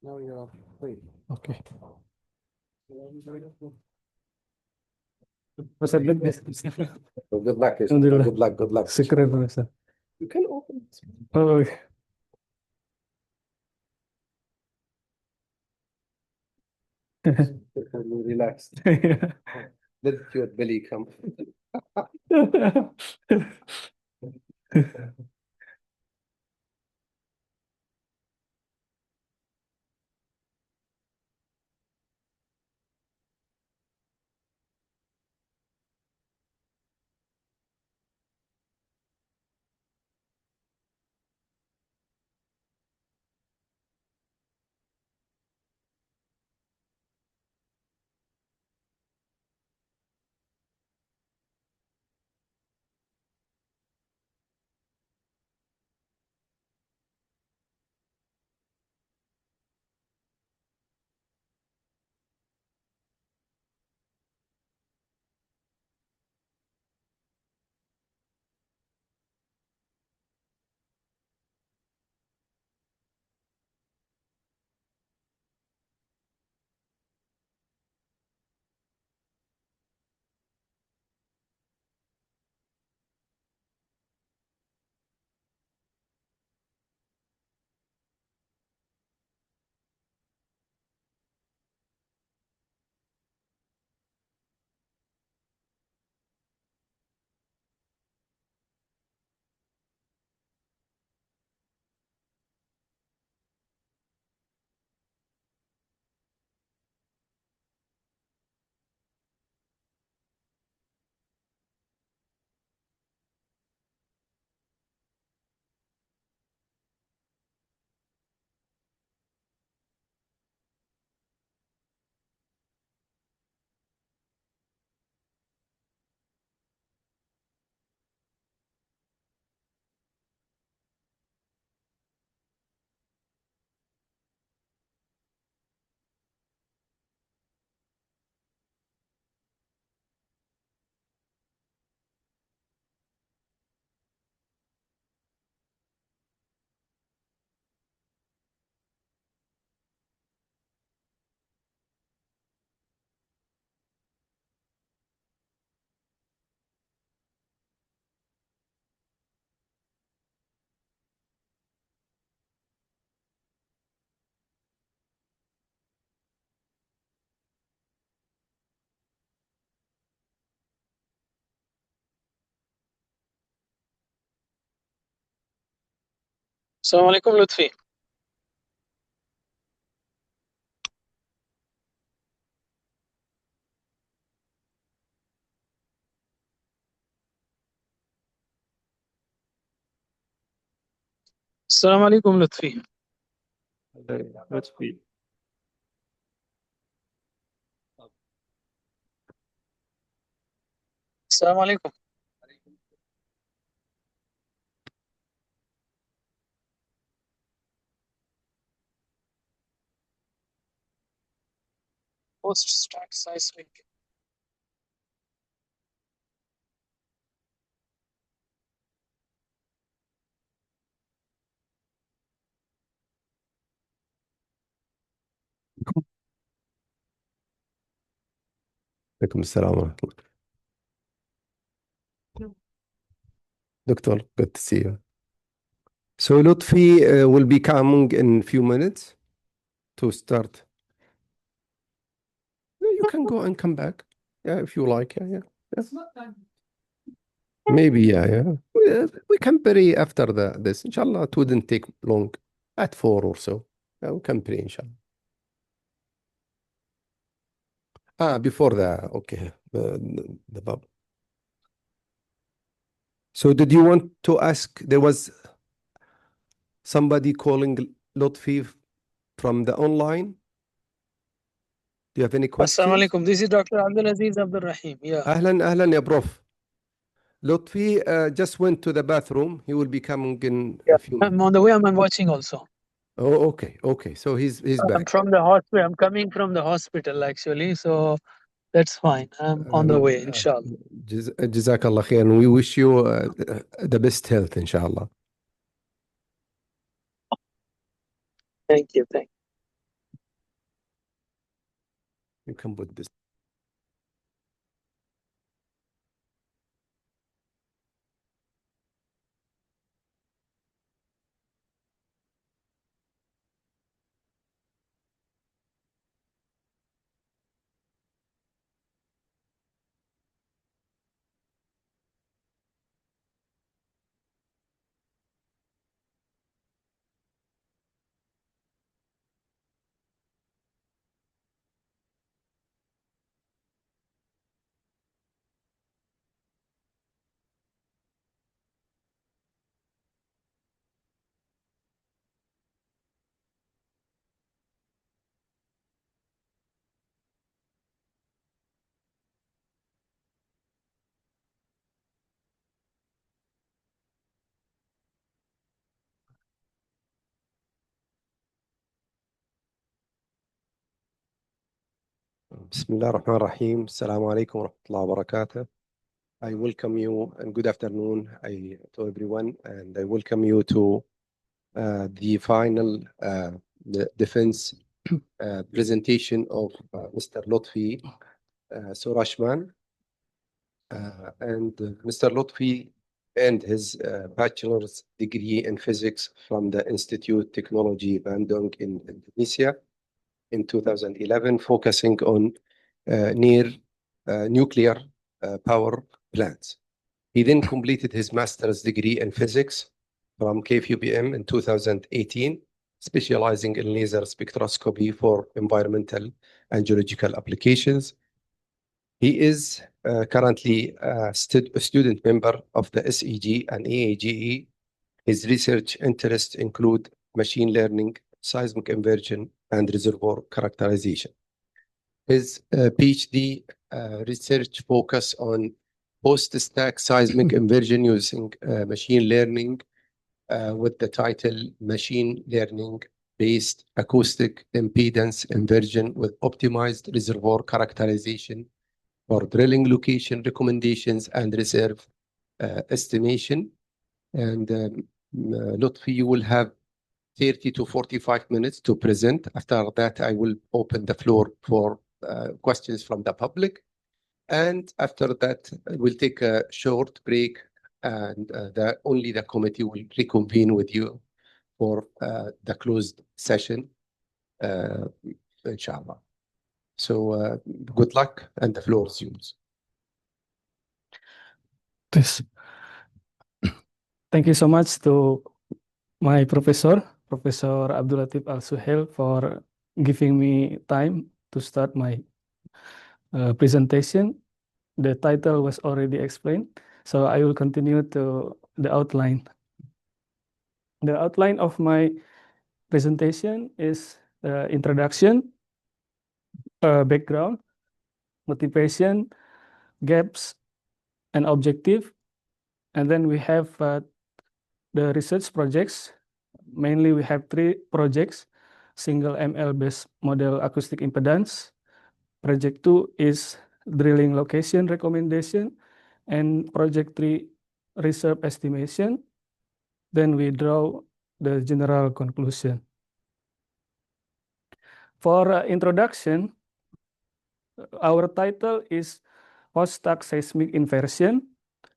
Now you're free. Okay. بس اللبس So good luck. الحمد لله. Good luck. Good luck. شكرا بس. You can open it. Okay. Relax. Let your belly come. السلام عليكم لطفي. السلام عليكم لطفي. Let's be. السلام عليكم. Post start seismic. عليكم السلام ورحمة الله. Doctor, good to see you. So Lutfi will be coming in few minutes to start. Yeah, you can go and come back. Yeah, if you like. Yeah. Maybe, yeah. We can pray after this. Inshallah, it wouldn't take long. At 4 or so. Yeah, we can pray, inshallah. Before that, okay. The Bab. So did you want to ask, there was somebody calling Lutfi from the online? Do you have any Assalamu questions? alaikum. This is Dr. Abdulaziz Abdul Rahim. Yeah. أهلا يا Prof. Lutfi just went to the bathroom. He will be coming in Yeah. a few I'm minutes. on the way. I'm watching also. Oh, okay. So he's I'm back. from the hospital. I'm coming from the hospital actually. So that's fine. I'm on the way, inshallah. Jazakallah khair. And we wish you the best health, inshallah. Thank you. You can put this. بسم الله الرحمن الرحيم. السلام عليكم ورحمة الله وبركاته. I welcome you and good afternoon to everyone, and I welcome you to the final defense presentation of Mr. Lotfi Surashman. And Mr. Lotfi earned his bachelor's degree in physics from the Institute Technology Bandung in Indonesia in 2011, focusing on near nuclear power plants. He then completed his master's degree in physics from KFUBM in 2018, specializing in laser spectroscopy for environmental and geological applications. He is currently a student member of the SEG and EAGE. His research interests include machine learning, seismic inversion, and reservoir characterization. His PhD research focus on post-stack seismic inversion using machine learning with the title Machine Learning-Based Acoustic Impedance Inversion with Optimized Reservoir Characterization for Drilling Location Recommendations and Reserve Estimation. And Lutfi, you will have 30 to 45 minutes to present. After that, I will open the floor for questions from the public. And after that, we'll take a short break, and only the committee will reconvene with you for the closed session, inshallah. So good luck, and the floor is yours. Thank you so much to my professor, Professor Abdul Latif Al-Suhail, for giving me time to start my presentation. The title was already explained, so I will continue to the outline. The outline of my presentation is introduction, background, motivation, gaps, and objective. And then we have the research projects. Mainly we have 3 projects: single ML-based model acoustic impedance. Project 2 is drilling location recommendation, and project 3 reserve estimation. Then we draw the general conclusion. For introduction, our title is Post-stack seismic inversion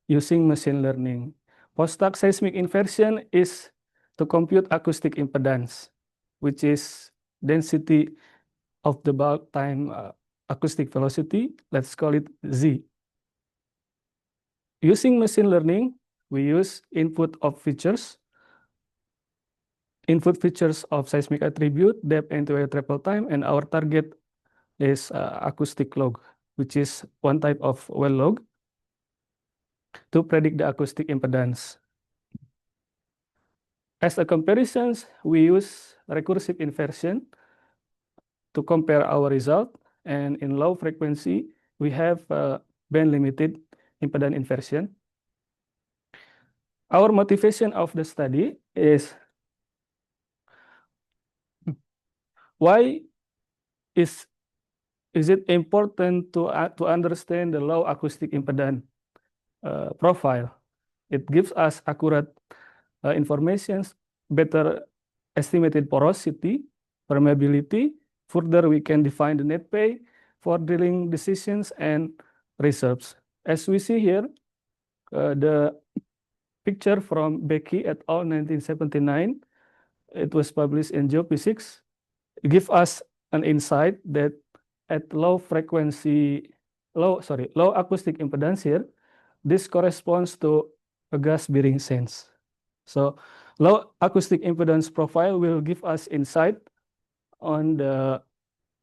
using machine learning. Post-stack seismic inversion is to compute acoustic impedance, which is density of the bulk time acoustic velocity. Let's call it Z. Using machine learning, we use input features of seismic attribute, depth, and travel time, and our target is acoustic log, which is one type of well log, to predict the acoustic impedance. As a comparison, we use recursive inversion to compare our result, and in low frequency, we have band-limited impedance inversion. Our motivation of the study is why is it important to understand the low acoustic impedance profile? It gives us accurate information, better estimated porosity, permeability. Further, we can define the net pay, for drilling decisions and reserves. As we see here, the picture from Becky et al. 1979, it was published in Geophysics, give us an insight that at low acoustic impedance here, this corresponds to a gas bearing sense. So low acoustic impedance profile will give us insight on the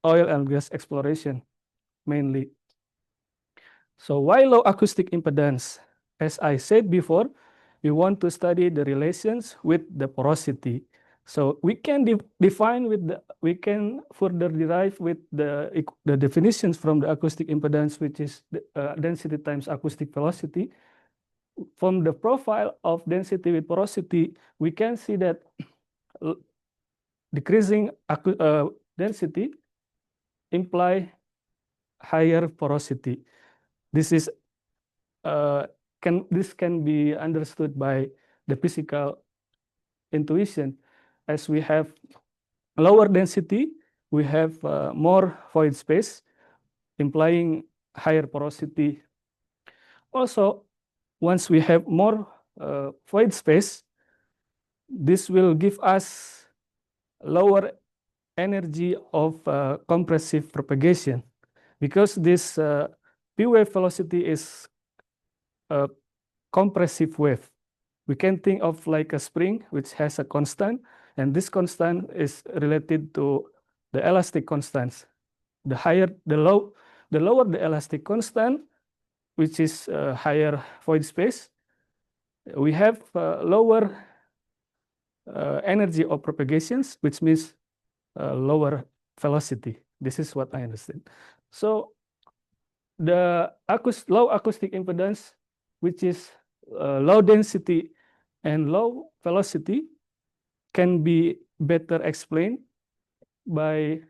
oil and gas exploration mainly. So why low acoustic impedance? As I said before, we want to study the relations with the porosity. So we can define with we can further derive with the definitions from the acoustic impedance, which is the, density times acoustic velocity. From the profile of density with porosity, we can see that decreasing density imply higher porosity. This is this can be understood by the physical intuition. As we have lower density, we have more void space, implying higher porosity. Also, once we have more void space, this will give us lower energy of compressive propagation, because this P wave velocity is a compressive wave. We can think of like a spring which has a constant, and this constant is related to the elastic constants. The lower the elastic constant, which is higher void space, we have lower energy of propagations, which means lower velocity. This is what I understand. So the low acoustic impedance, which is low density and low velocity, can be better explained by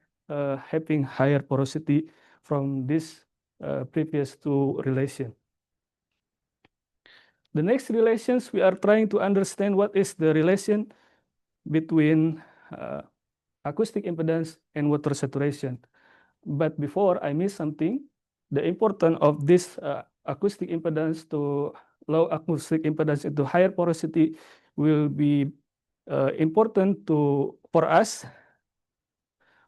having higher porosity from this previous two relation. The next relations, we are trying to understand what is the relation between acoustic impedance and water saturation. But before I miss something, the importance of this acoustic impedance to low acoustic impedance into higher porosity will be important for us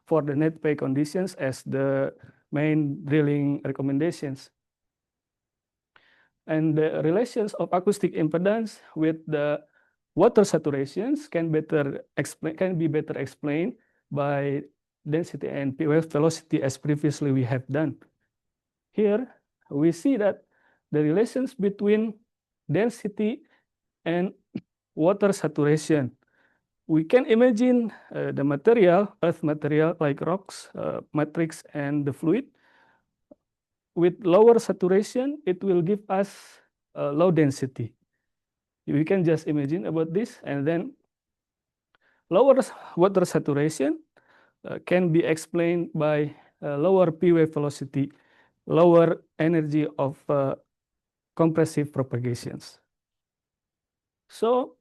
for the net pay conditions as the main drilling recommendations. And the relations of acoustic impedance with the water saturations can be better explained by density and P wave velocity as previously we have done. Here we see that the relations between density and water saturation. We can imagine the material, earth material like rocks, matrix, and the fluid. With lower saturation, it will give us low density. We can just imagine about this, and then lower water saturation can be explained by lower P wave velocity, lower energy of compressive propagations. So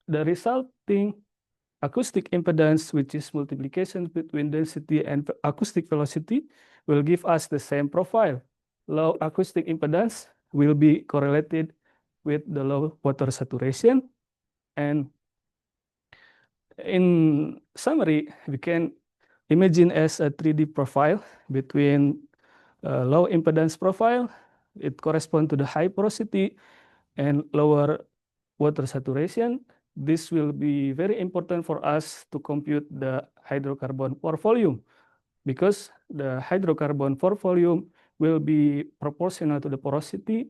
the resulting acoustic impedance, which is multiplication between density and acoustic velocity, will give us the same profile. Low acoustic impedance will be correlated with the low water saturation. And in summary, we can imagine as a 3D profile between low impedance profile. It corresponds to the high porosity and lower water saturation. This will be very important for us to compute the hydrocarbon pore volume, because the hydrocarbon pore volume will be proportional to the porosity,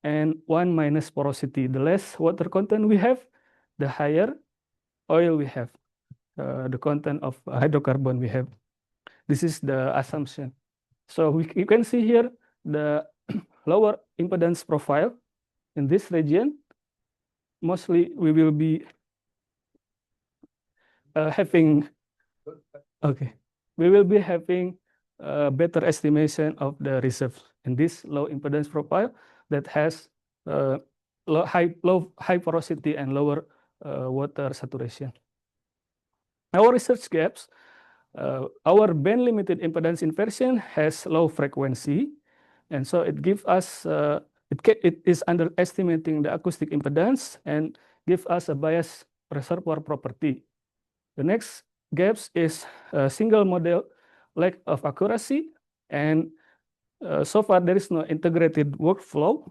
and 1 minus porosity. The less water content we have, the higher oil we have, the content of hydrocarbon we have. This is the assumption. So you can see here the lower impedance profile in this region. Mostly we will be having better estimation of the reserve in this low impedance profile that has high porosity and lower water saturation. Our research gaps our band limited impedance inversion has low frequency, and so it gives us it is underestimating the acoustic impedance and give us a biased reservoir property. The next gaps is a single model lack of accuracy, and so far there is no integrated workflow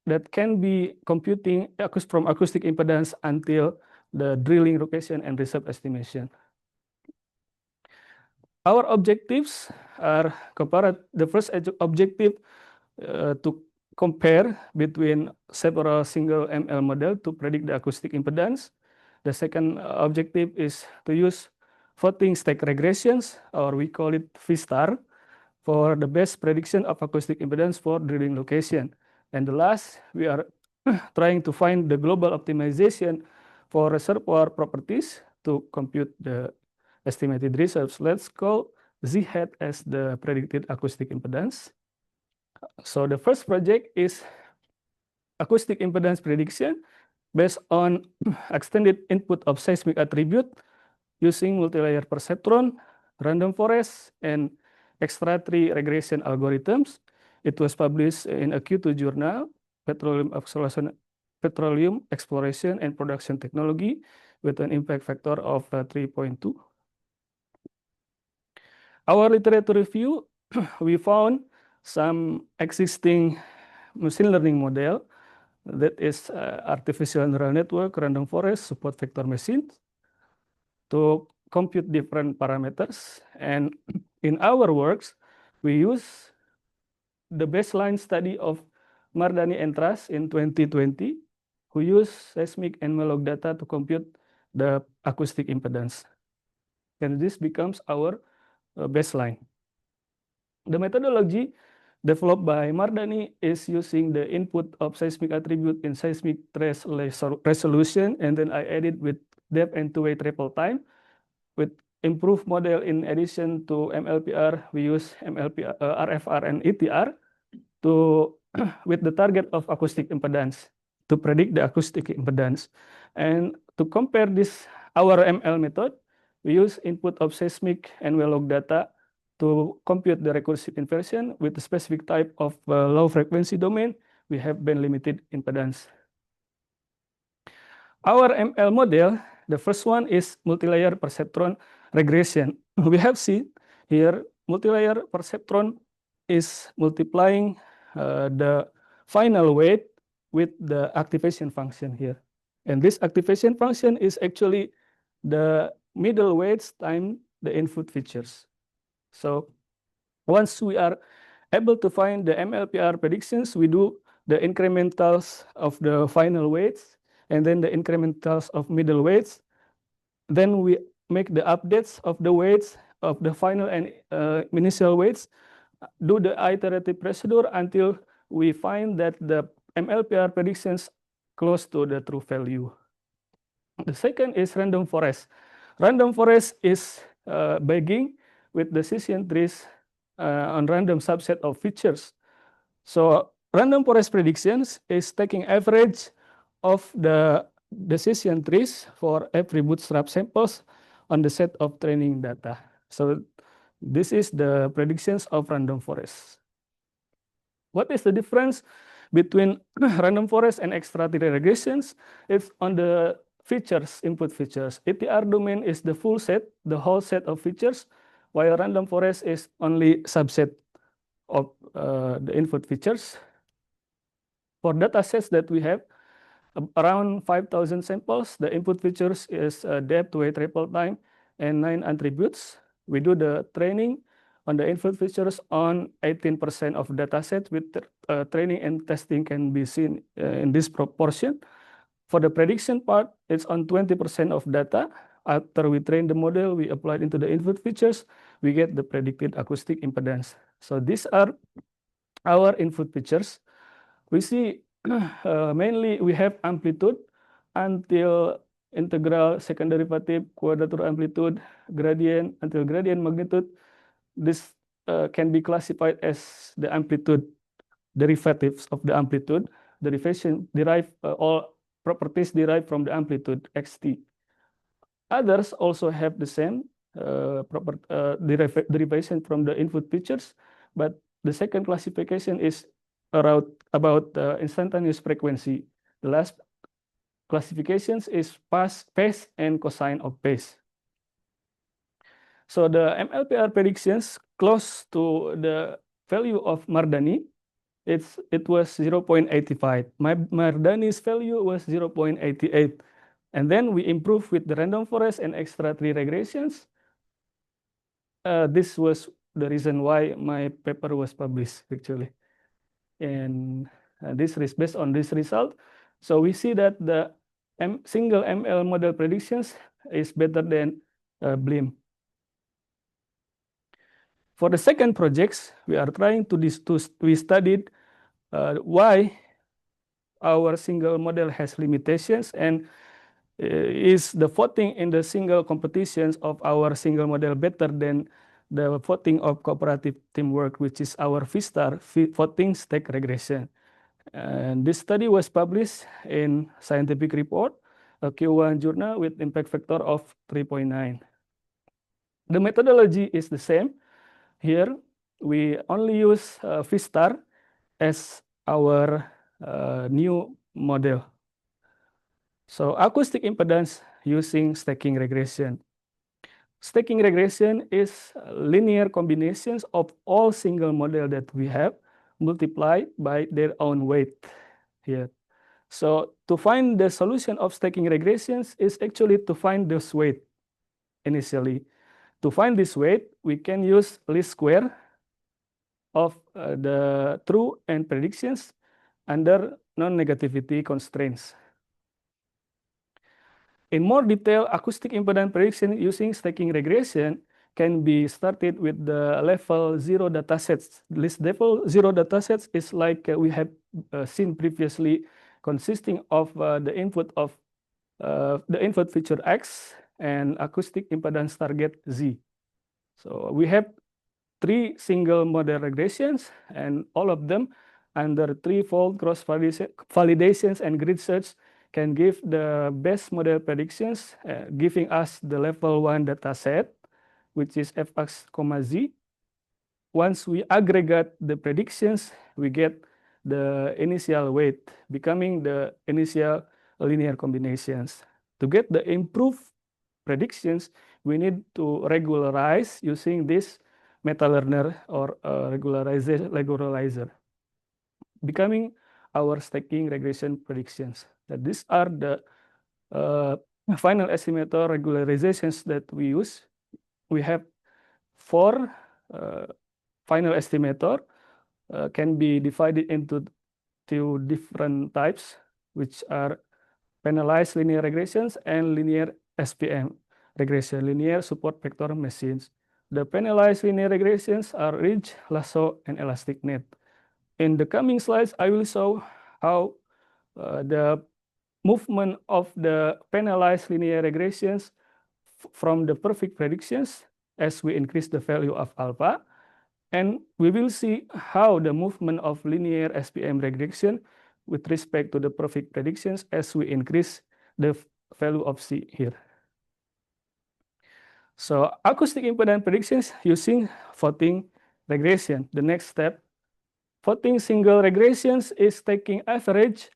that can be computing from acoustic impedance until the drilling location and reserve estimation. Our objectives are the first objective to compare between several single ML model to predict the acoustic impedance. The second objective is to use voting stack regressions, or we call it V-star, for the best prediction of acoustic impedance for drilling location. And the last, we are trying to find the global optimization for reservoir properties to compute the estimated reserves. Let's call Z hat as the predicted acoustic impedance. So the first project is acoustic impedance prediction based on extended input of seismic attribute using multi-layer perceptron, random forest, and extra tree regression algorithms. It was published in a Q2 journal, Petroleum Exploration and Production Technology, with an impact factor of 3.2. Our literature review, we found some existing machine learning model that is artificial neural network, random forest, support vector machines to compute different parameters. And in our works, we use the baseline study of Mardani and Truss in 2020, who use seismic and log data to compute the acoustic impedance. And this becomes our baseline. The methodology developed by Mardani is using the input of seismic attribute in seismic trace resolution, and then I added with depth and two-way triple time. With improved model in addition to MLPR, we use MLPR, RFR, and ETR to with the target of acoustic impedance to predict the acoustic impedance. And to compare this, our ML method, we use input of seismic and log data to compute the recursive inversion with the specific type of low frequency domain. We have band limited impedance. Our ML model, the first one is multi-layer perceptron regression. We have seen here multi-layer perceptron is multiplying the final weight with the activation function here. And this activation function is actually the middle weights times the input features. So once we are able to find the MLPR predictions, we do the incrementals of the final weights and then the incrementals of middle weights. Then we make the updates of the weights of the final and initial weights, do the iterative procedure until we find that the MLPR predictions close to the true value. The second is random forest. Random forest is begging with decision trees on random subset of features. So random forest predictions is taking average of the decision trees for every bootstrap samples on the set of training data. So this is the predictions of random forest. What is the difference between random forest and extra tree regressions? It's on the features, input features. ETR domain is the full set, the whole set of features, while random forest is only subset of the input features. For data sets that we have, around 5,000 samples, the input features is depth, weight, triple time, and 9 attributes. We do the training on the input features on 18% of data set, with training and testing can be seen in this proportion. For the prediction part, it's on 20% of data. After we train the model, we apply it into the input features, we get the predicted acoustic impedance. So these are our input features. We see mainly we have amplitude until integral, second derivative, quadrature amplitude, gradient until gradient magnitude. This can be classified as the amplitude derivatives of the amplitude. Derivation derive all properties derived from the amplitude xt. Others also have the same derivation from the input pictures, but the second classification is about instantaneous frequency. The last classifications is phase and cosine of phase. So the MLPR predictions close to the value of Mardani, it was 0.85. Mardani's value was 0.88. And then we improved with the random forest and extra tree regressions. This was the reason why my paper was published, actually. And this is based on this result. So we see that the single ML model predictions is better than BLIM. For the second projects, we are trying we studied why our single model has limitations, and is the voting in the single competitions of our single model better than the voting of cooperative teamwork, which is our VSTAR, voting stack regression. And this study was published in Scientific Report, a Q1 journal with impact factor of 3.9. The methodology is the same. Here, we only use VSTAR as our new model. So acoustic impedance using stacking regression. Stacking regression is linear combinations of all single model that we have multiplied by their own weight here. So to find the solution of stacking regressions is actually to find this weight initially. To find this weight, we can use least square of the true and predictions under non-negativity constraints. In more detail, acoustic impedance prediction using stacking regression can be started with the level 0 datasets. This level 0 datasets is like we have seen previously, consisting of the input feature X and acoustic impedance target Z. So we have 3 single model regressions, and all of them under 3-fold cross validations and grid search can give the best model predictions, giving us the level 1 data set, which is Fx, Z. Once we aggregate the predictions, we get the initial weight, becoming the initial linear combinations. To get the improved predictions, we need to regularize using this meta-learner or regularizer, becoming our stacking regression predictions. That these are the final estimator regularizations that we use. We have 4 final estimator, can be divided into 2 different types, which are penalized linear regressions and linear SPM regression, linear support vector machines. The penalized linear regressions are ridge, lasso, and elastic net. In the coming slides, I will show how the movement of the penalized linear regressions from the perfect predictions as we increase the value of alpha. And we will see how the movement of linear SPM regression with respect to the perfect predictions as we increase the value of C here. So acoustic impedance predictions using voting regression. The next step, voting single regressions is taking average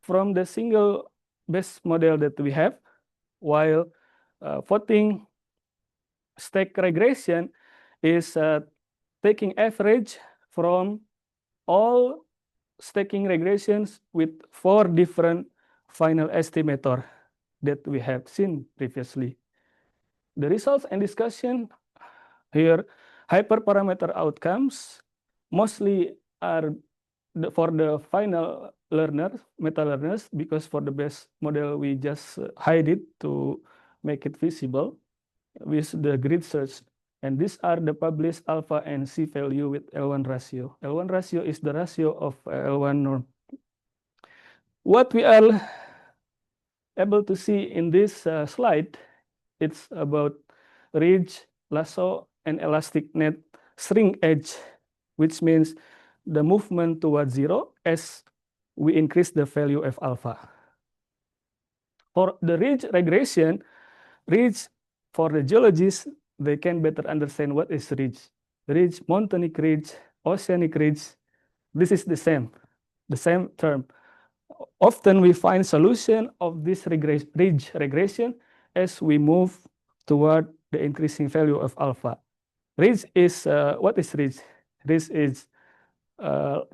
from the single best model that we have, while voting stack regression is taking average from all stacking regressions with 4 different final estimator that we have seen previously. The results and discussion here, hyperparameter outcomes mostly are for the final learners, meta learners, because for the best model we just hide it to make it visible with the grid search. And these are the published alpha and C value with L1 ratio. L1 ratio is the ratio of L1 norm. What we are able to see in this slide, it's about ridge, lasso, and elastic net shrink edge, which means the movement towards 0 as we increase the value of alpha. For the ridge regression, ridge, for the geologists, they can better understand what is ridge. Ridge, mountainic ridge, oceanic ridge, this is the same term. Often we find solution of this ridge regression as we move toward the increasing value of alpha. Ridge is, what is ridge? Ridge is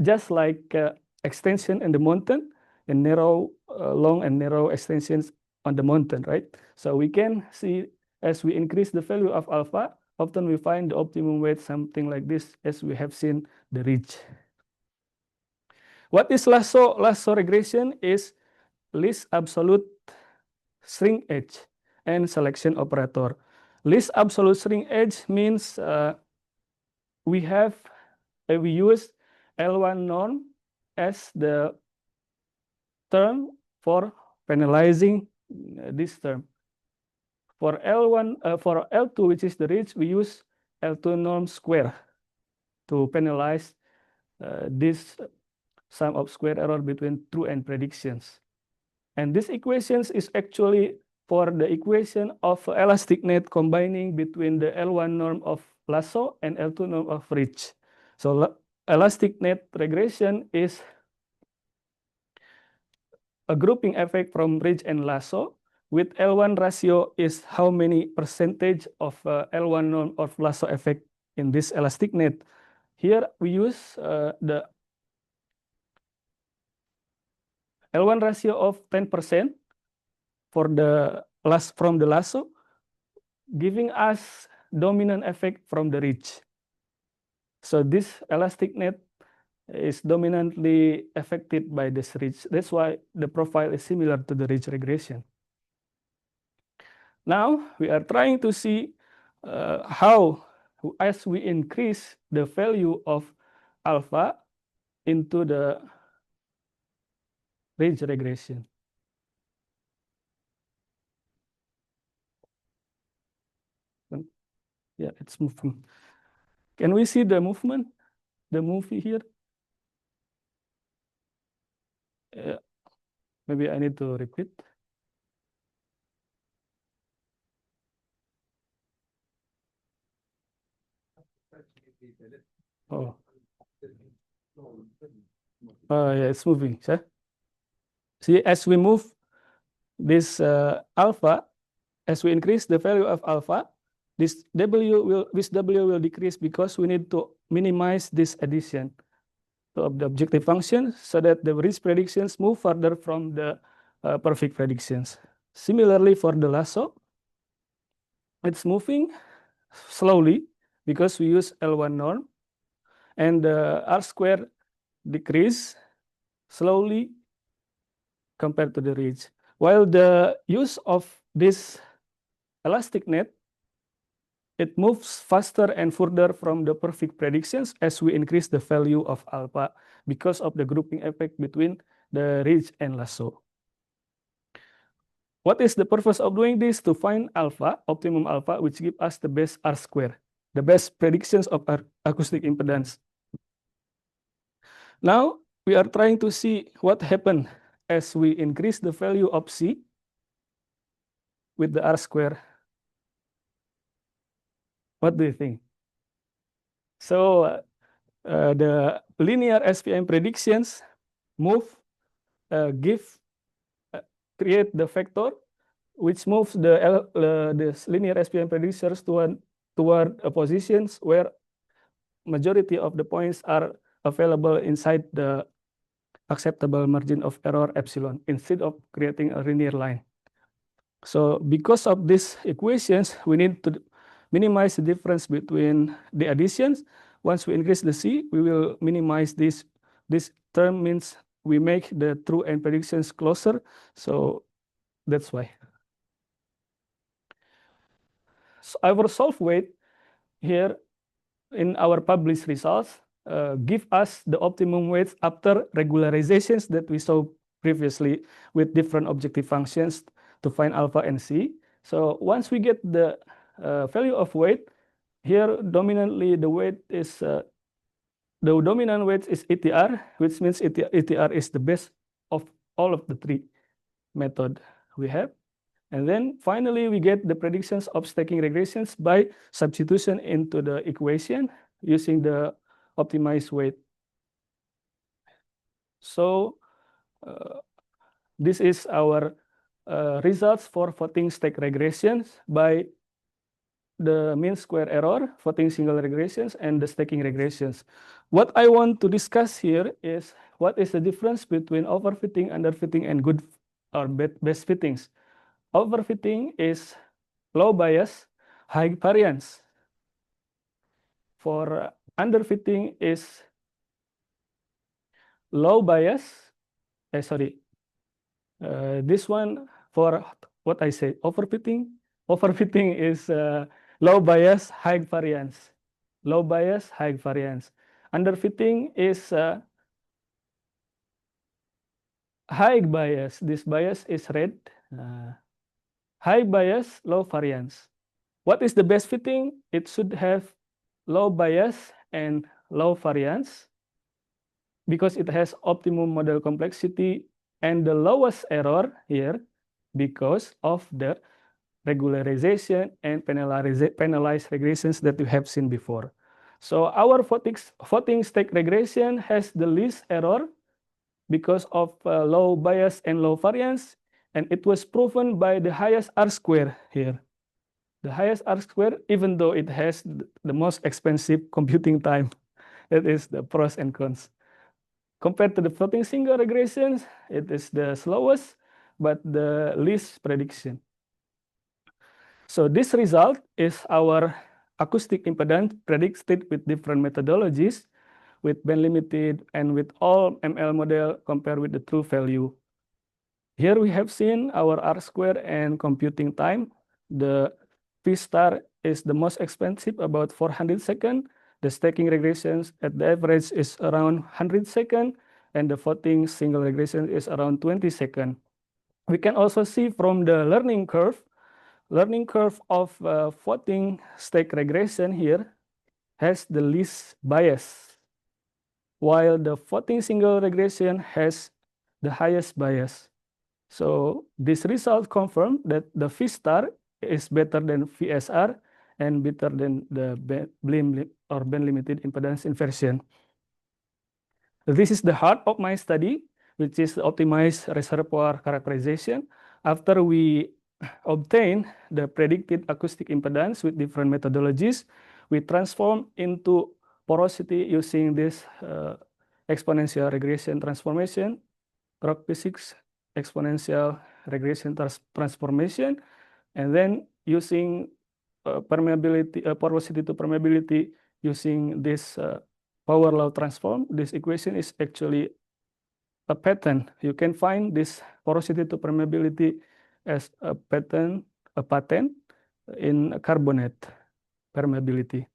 just like extension in the mountain, and narrow, long and narrow extensions on the mountain, right? So we can see as we increase the value of alpha, often we find the optimum weight something like this, as we have seen the ridge. What is lasso? Lasso regression is least absolute shrink edge and selection operator. Least absolute shrink edge means we use L1 norm as the term for penalizing this term. For L2, which is the ridge, we use L2 norm square to penalize this sum of square error between true and predictions. And this equations is actually for the equation of elastic net combining between the L1 norm of lasso and L2 norm of ridge. So elastic net regression is a grouping effect from ridge and lasso, with L1 ratio is how many percentage of L1 norm of lasso effect in this elastic net. Here we use the L1 ratio of 10% for from the lasso, giving us dominant effect from the ridge. So this elastic net is dominantly affected by this ridge. That's why the profile is similar to the ridge regression. Now we are trying to see how, as we increase the value of alpha into the ridge regression. Yeah, it's moving. Can we see the movement, the movie here? Maybe I need to repeat. Oh. Yeah, it's moving. See, as we move this alpha, as we increase the value of alpha, this W will decrease because we need to minimize this addition of the objective function so that the ridge predictions move further from the perfect predictions. Similarly, for the lasso, it's moving slowly because we use L1 norm, and the R square decrease slowly compared to the ridge. While the use of this elastic net, it moves faster and further from the perfect predictions as we increase the value of alpha because of the grouping effect between the ridge and lasso. What is the purpose of doing this? To find alpha, optimum alpha, which give us the best R square, the best predictions of our acoustic impedance. Now we are trying to see what happened as we increase the value of C with the R square. What do you think? So the linear SPM predictions create the vector which moves the linear SPM predictors toward positions where majority of the points are available inside the acceptable margin of error epsilon instead of creating a linear line. So because of these equations, we need to minimize the difference between the additions. Once we increase the C, we will minimize this. This term means we make the true and predictions closer. So that's why. So our solve weight here in our published results give us the optimum weights after regularizations that we saw previously with different objective functions to find alpha and C. So once we get the value of weight, here dominantly the weight is the dominant weight is ETR, which means ETR is the best of all of the three methods we have. And then finally, we get the predictions of stacking regressions by substitution into the equation using the optimized weight. So this is our results for voting stack regressions by the mean square error, voting single regressions, and the stacking regressions. What I want to discuss here is what is the difference between overfitting, underfitting, and good or best fittings. Overfitting is low bias, high variance. For underfitting is low bias. This one for what I say, overfitting. Overfitting is low bias, high variance. Low bias, high variance. Underfitting is high bias. This bias is red. High bias, low variance. What is the best fitting? It should have low bias and low variance because it has optimum model complexity and the lowest error here because of the regularization and penalized regressions that we have seen before. So our voting stack regression has the least error because of low bias and low variance, and it was proven by the highest R square here. The highest R square, even though it has the most expensive computing time. That is the pros and cons. Compared to the floating single regressions, it is the slowest, but the least prediction. So this result is our acoustic impedance predicted with different methodologies, with band limited and with all ML model compared with the true value. Here we have seen our R square and computing time. The P star is the most expensive, about 400 seconds. The stacking regressions at the average is around 100 seconds, and the voting single regression is around 20 seconds. We can also see from the learning curve of voting stack regression here has the least bias, while the voting single regression has the highest bias. So this result confirm that the V star is better than VSR and better than the band limited impedance inversion. This is the heart of my study, which is the optimized reservoir characterization. After we obtain the predicted acoustic impedance with different methodologies, we transform into porosity using this exponential regression transformation, rock physics exponential regression transformation, and then using porosity to permeability using this power law transform. This equation is actually a pattern. You can find this porosity to permeability as a pattern in carbonate permeability.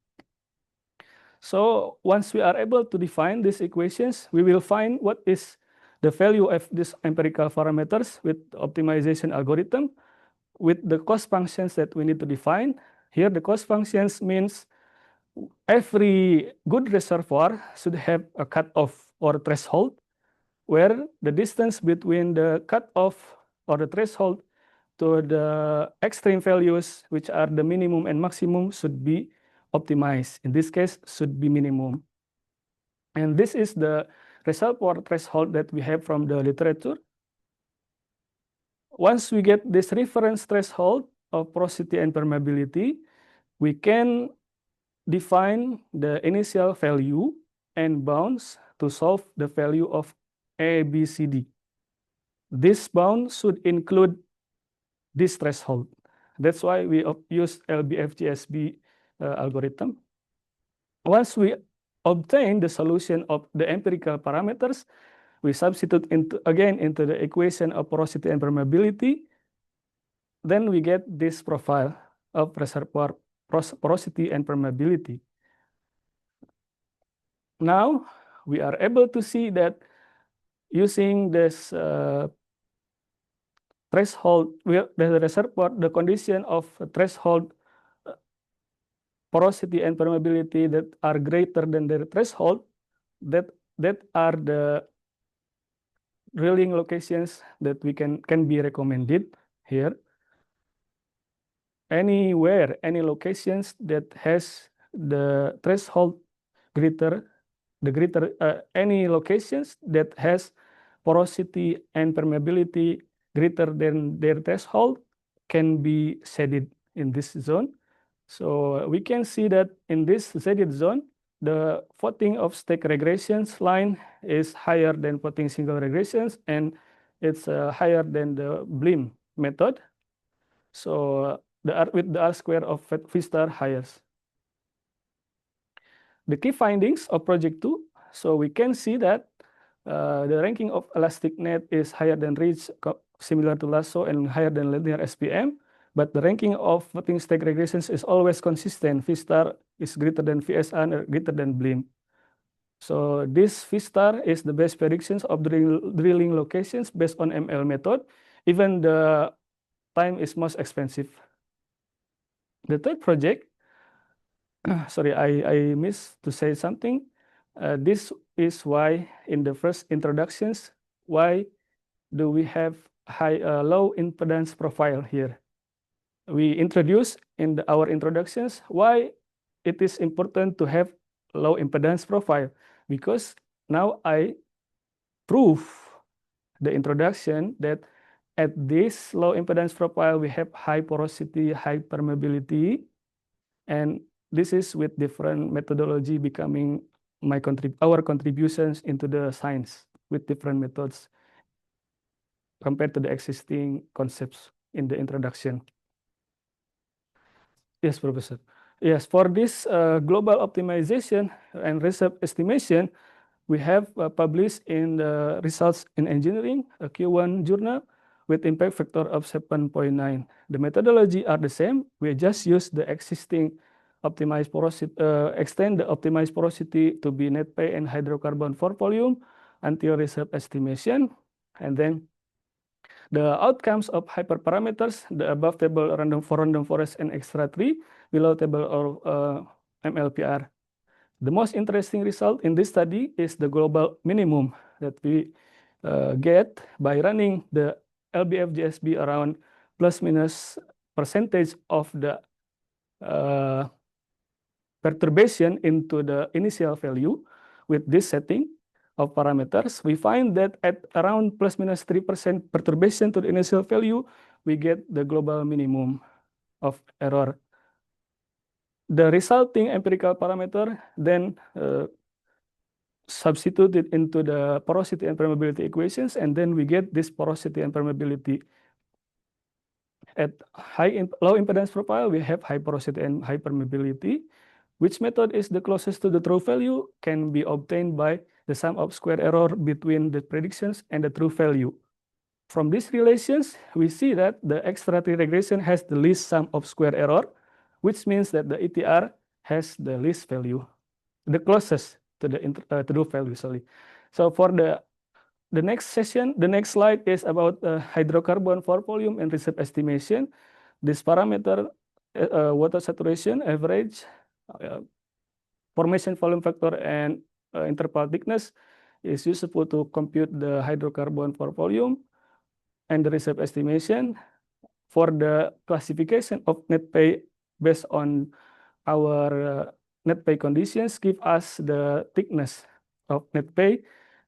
So once we are able to define these equations, we will find what is the value of these empirical parameters with optimization algorithm with the cost functions that we need to define. Here the cost functions means every good reservoir should have a cutoff or threshold where the distance between the cutoff or the threshold to the extreme values, which are the minimum and maximum, should be optimized. In this case, should be minimum. And this is the reservoir threshold that we have from the literature. Once we get this reference threshold of porosity and permeability, we can define the initial value and bounds to solve the value of A, B, C, D. This bound should include this threshold. That's why we use LBFGSB algorithm. Once we obtain the solution of the empirical parameters, we substitute into the equation of porosity and permeability. Then we get this profile of reservoir porosity and permeability. Now we are able to see that using this threshold, the reservoir, the condition of threshold porosity and permeability that are greater than the threshold, that are the drilling locations that we can be recommended here. anywhere, any locations that has the threshold greater, any locations that has porosity and permeability greater than their threshold can be shaded in this zone. So we can see that in this shaded zone, the voting of stack regressions line is higher than voting single regressions, and it's higher than the BLIM method. So with the R square of V star higher. The key findings of project 2, so we can see that the ranking of elastic net is higher than ridge, similar to lasso, and higher than linear SPM. But the ranking of voting stack regressions is always consistent. V star is greater than VSN or greater than BLIM. So this V star is the best predictions of drilling locations based on ML method. Even the time is most expensive. The third project, sorry, I missed to say something. This is why in the first introductions, why do we have low impedance profile here? We introduce in our introductions why it is important to have low impedance profile, because now I prove the introduction that at this low impedance profile, we have high porosity, high permeability, and this is with different methodology becoming our contributions into the science with different methods compared to the existing concepts in the introduction. Yes, Professor. Yes, for this global optimization and reserve estimation, we have published in the results in engineering, a Q1 journal with impact factor of 7.9. The methodology are the same. We just use the existing optimized porosity, extend the optimized porosity to be net pay and hydrocarbon for volume until reserve estimation. And then the outcomes of hyperparameters, the above table for random forest and extra tree, below table of MLPR. The most interesting result in this study is the global minimum that we get by running the LBF-GSB around plus minus percentage of the perturbation into the initial value with this setting of parameters. We find that at around plus minus 3% perturbation to the initial value, we get the global minimum of error. The resulting empirical parameter then substituted into the porosity and permeability equations, and then we get this porosity and permeability. At low impedance profile, we have high porosity and high permeability. Which method is the closest to the true value can be obtained by the sum of square error between the predictions and the true value. From these relations, we see that the extra tree regression has the least sum of square error, which means that the ETR has the least value, the closest to the true value. Sorry. So for the next session, the next slide is about hydrocarbon for volume and reserve estimation. This parameter, water saturation, average, formation volume factor, and interval thickness is useful to compute the hydrocarbon for volume and the reserve estimation. For the classification of net pay based on our net pay conditions, give us the thickness of net pay.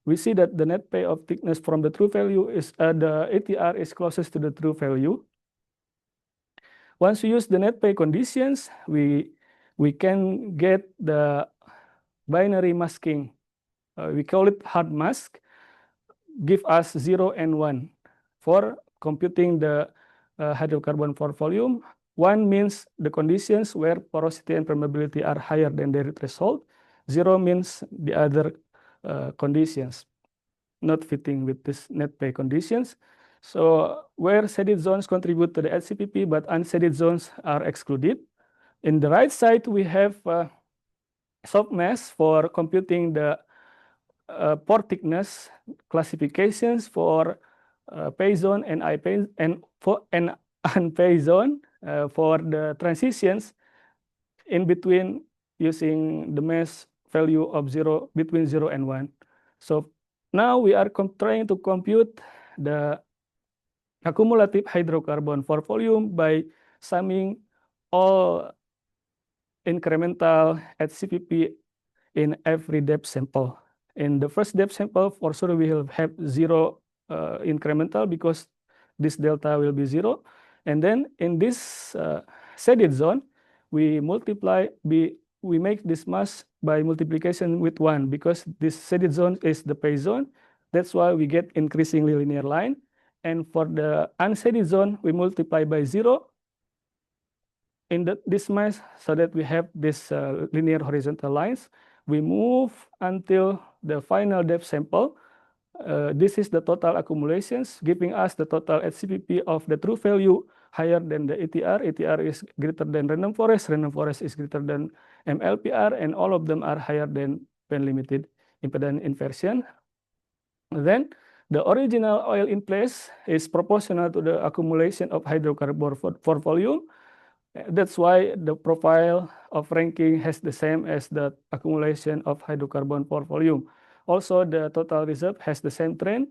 We see that the net pay of thickness from the true value is the ATR is closest to the true value. Once we use the net pay conditions, we can get the binary masking. We call it hard mask. Give us 0 and 1 for computing the hydrocarbon for volume. 1 means the conditions where porosity and permeability are higher than their threshold. 0 means the other conditions not fitting with this net pay conditions. So where shaded zones contribute to the HCPP, but unshaded zones are excluded. In the right side, we have soft mesh for computing the pore thickness classifications for pay zone and unpay zone for the transitions in between using the mesh value of between 0 and 1. So now we are trying to compute the accumulative hydrocarbon for volume by summing all incremental at CPP in every depth sample. In the first depth sample, for sure we will have zero incremental because this delta will be zero. And then in this shaded zone, we make this mass by multiplication with 1 because this shaded zone is the phase zone. That's why we get increasingly linear line. And for the unshaded zone, we multiply by 0 in this mass so that we have this linear horizontal lines. We move until the final depth sample. This is the total accumulations, giving us the total HCPP of the true value higher than the ATR. ATR is greater than random forest. Random forest is greater than MLPR, and all of them are higher than band limited impedance inversion. Then the original oil in place is proportional to the accumulation of hydrocarbon for volume. That's why the profile of ranking has the same as the accumulation of hydrocarbon for volume. Also, the total reserve has the same trend.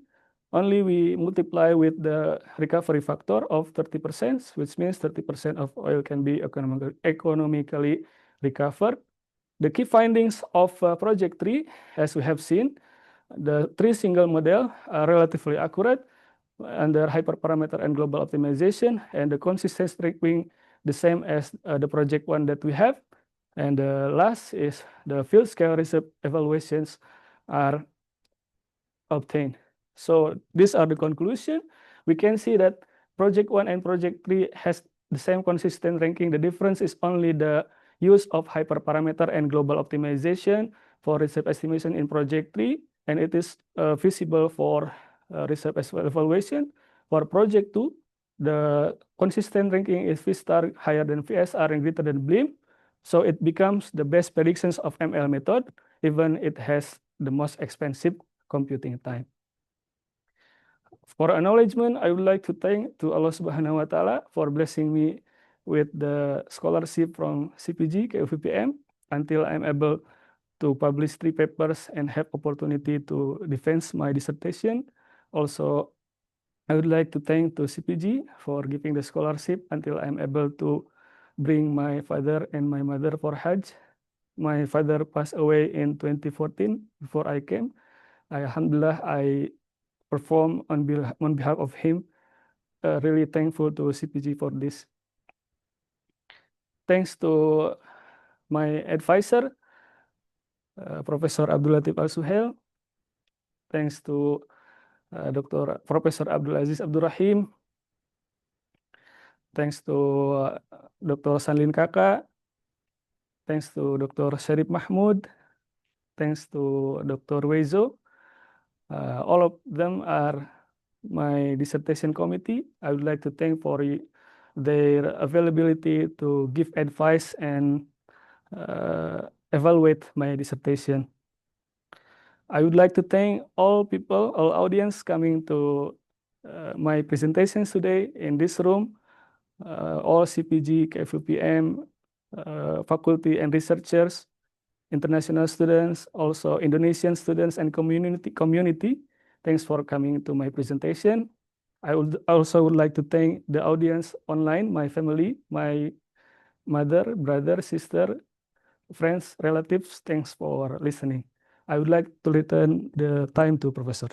Only we multiply with the recovery factor of 30%, which means 30% of oil can be economically recovered. The key findings of project 3, as we have seen, the 3 single model are relatively accurate under hyperparameter and global optimization, and the consistency ranking the same as the project 1 that we have. And the last is the field scale reserve evaluations are obtained. So these are the conclusion. We can see that project 1 and project 3 has the same consistent ranking. The difference is only the use of hyperparameter and global optimization for reserve estimation in project 3, and it is feasible for reserve evaluation. For project 2, the consistent ranking is V star higher than VSR and greater than BLIM. So it becomes the best predictions of ML method, even it has the most expensive computing time. For acknowledgement, I would like to thank to Allah Subhanahu wa Ta'ala for blessing me with the scholarship from CPG KUVPM until I'm able to publish 3 papers and have opportunity to defend my dissertation. Also, I would like to thank to CPG for giving the scholarship until I'm able to bring my father and my mother for Hajj. My father passed away in 2014 before I came. Alhamdulillah, I perform on behalf of him. Really thankful to CPG for this. Thanks to my advisor, Professor Abdul Latif Al-Suhail. Thanks to Professor Abdul Aziz Abdul Rahim. Thanks to Dr. Sanlin Kaka. Thanks to Dr. Sharif Mahmud. Thanks to Dr. Wezo. All of them are my dissertation committee. I would like to thank for their availability to give advice and evaluate my dissertation. I would like to thank all people, all audience coming to my presentations today in this room, all CPG, KFUPM, faculty and researchers, international students, also Indonesian students and community. Thanks for coming to my presentation. I would also like to thank the audience online, my family, my mother, brother, sister, friends, relatives. Thanks for listening. I would like to return the time to Professor.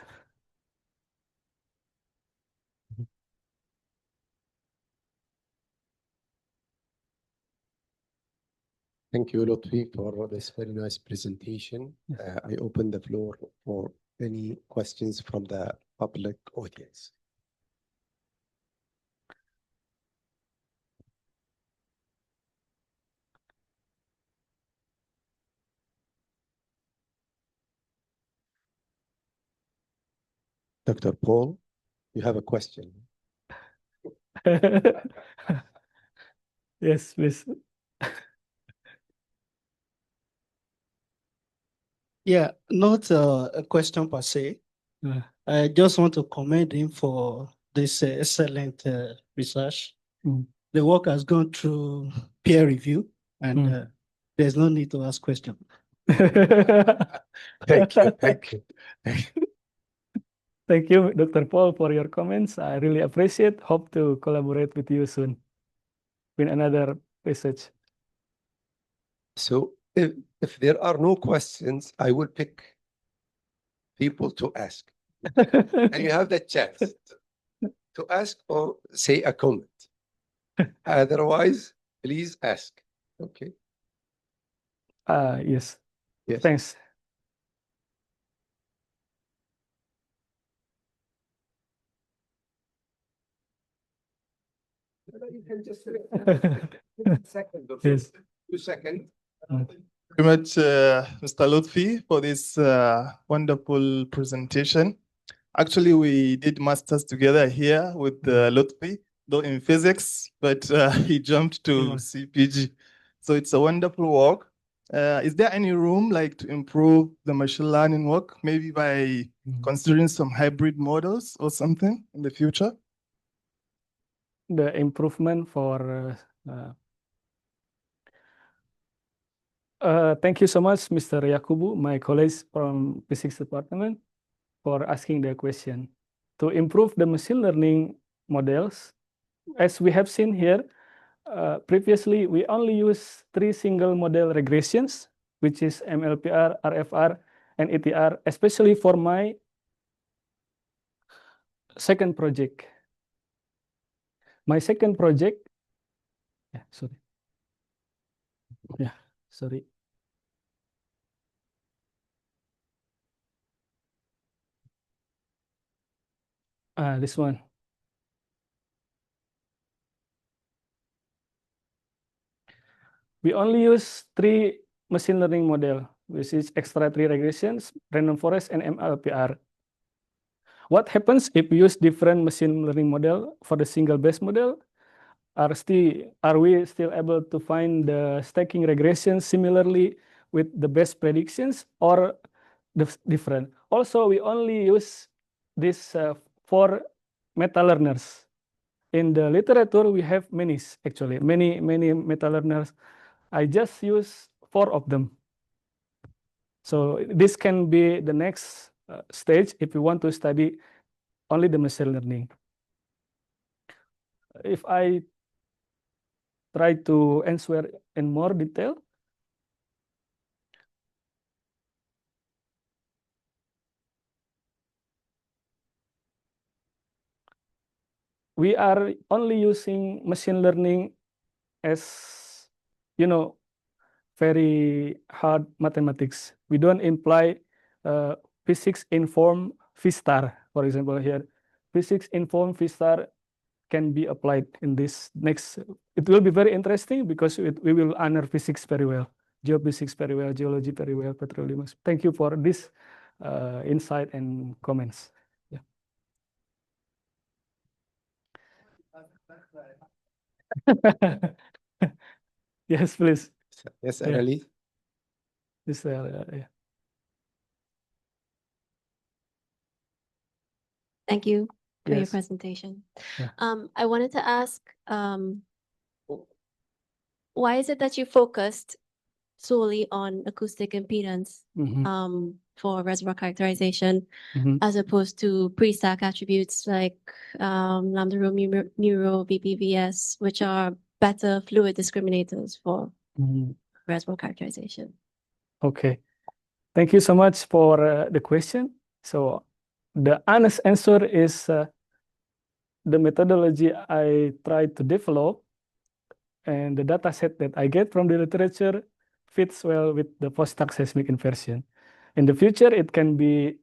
Thank you, Lotfi, for this very nice presentation. I open the floor for any questions from the public audience. Dr. Paul, you have a question. Yes, please. Yeah, not a question per se. I just want to commend him for this excellent research. The work has gone through peer review, and there's no need to ask questions. Thank you. Thank you. Thank you, Dr. Paul, for your comments. I really appreciate. Hope to collaborate with you soon in another research. So if there are no questions, I will pick people to ask. And you have the chance to ask or say a comment. Otherwise, please ask. Okay. Yes. Yes. Thanks. You can just second. Yes. 2 seconds. Very much, Mr. Lutfi, for this wonderful presentation. Actually, we did masters together here with Lutfi, though in physics, but he jumped to CPG. So it's a wonderful work. Is there any room like to improve the machine learning work, maybe by considering some hybrid models or something in the future? The improvement for thank you so much, Mr. Yakubu, my colleagues from physics department, for asking the question. To improve the machine learning models, as we have seen here, previously we only use 3 single model regressions, which is MLPR, RFR, and ETR, especially for my second project. My second project, sorry. This one. We only use 3 machine learning model, which is extra tree regressions, random forest, and MLPR. What happens if we use different machine learning model for the single base model? Are we still able to find the stacking regression similarly with the best predictions, or different? Also, we only use this 4 meta learners. In the literature, we have many meta learners. I just use 4 of them. So this can be the next stage if you want to study only the machine learning. If I try to answer in more detail, we are only using machine learning as, very hard mathematics. We don't imply physics informed V-star, for example here. Physics informed V-star can be applied in this next. It will be very interesting because we will honor physics very well, geophysics very well, geology very well, petroleum. Thank you for this insight and comments. Yeah. Yes, please. Yes, Yeah. Ali. This, yeah. Thank you for your Yes. presentation. Yeah. I wanted to ask, why is it that you focused solely on acoustic impedance for reservoir characterization, as opposed to pre-stack attributes like lambda rho, mu rho, BPVS, which are better fluid discriminators for reservoir characterization? Okay. Thank you so much for the question. So the honest answer is the methodology I try to develop and the data set that I get from the literature fits well with the post-stack seismic inversion. In the future, it can be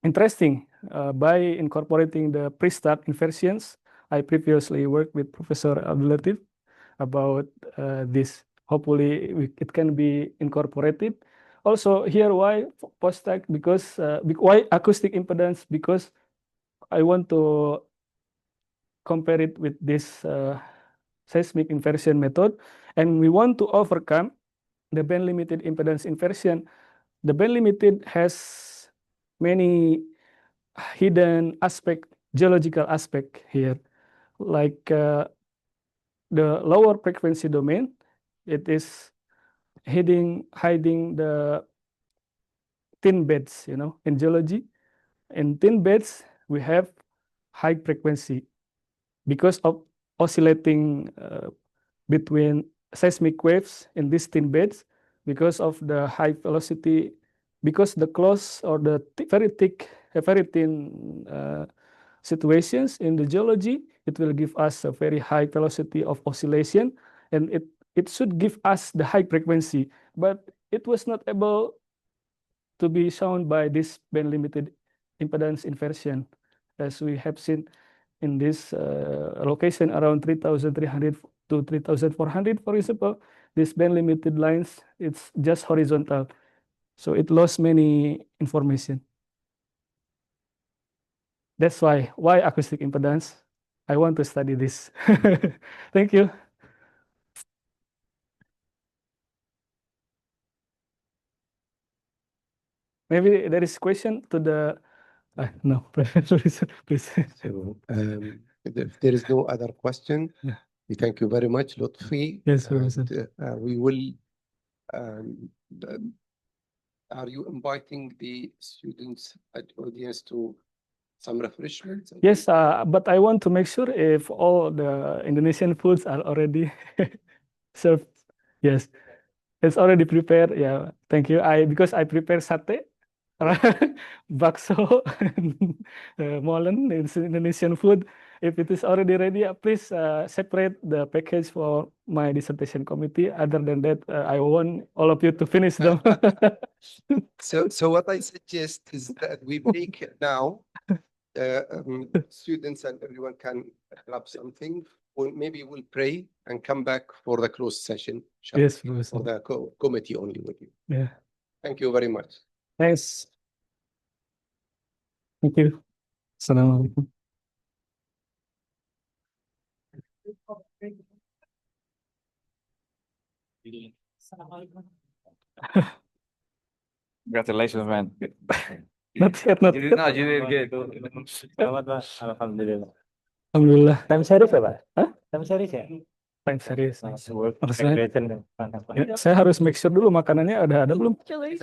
interesting by incorporating the pre-stack inversions. I previously worked with Professor Abdul Latif about this. Hopefully, it can be incorporated. Also, here why post-stack? Because why acoustic impedance? Because I want to compare it with this seismic inversion method, and we want to overcome the band limited impedance inversion. The band limited has many hidden aspect, geological aspect here, like the lower frequency domain. It is hiding the thin beds, in geology. In thin beds, we have high frequency because of oscillating between seismic waves in these thin beds because of the high velocity, because the close or the very thick, very thin situations in the geology, it will give us a very high velocity of oscillation, and it should give us the high frequency, but it was not able to be shown by this band limited impedance inversion, as we have seen in this location around 3,300 to 3,400, for example. This band limited lines, it's just horizontal, so it lost many information. That's why acoustic impedance? I want to study this. Thank you. Maybe there is question to the, no, please. So if there is no other question, Yeah. we thank you very much, Lutfi. Yes, Professor. We will, are you inviting the students at audience to some refreshments? Yes, but I want to make sure if all the Indonesian foods are already served. Yes, it's already prepared. Yeah, thank you. Because I prepare sate, bakso, and molen. It's Indonesian food. If it is already ready, please separate the package for my dissertation committee. Other than that, I want all of you to finish them. So what I suggest is that we break it now. Students and everyone can grab something, or maybe we'll pray and come back for the closed session. Yes, For Professor. the committee only with you. Yeah. Thank you very much. Thanks. Thank you. Assalamualaikum. Congratulations, man. Not yet, not You yet. no, you did good. Selamat, Pak. Alhamdulillah. Alhamdulillah. Time series ya, Pak? Hah? Time series ya? Time serius. Nice work. Harusnya- Congratulations. Ya, saya harus make sure dulu makanannya ada belum. Actually.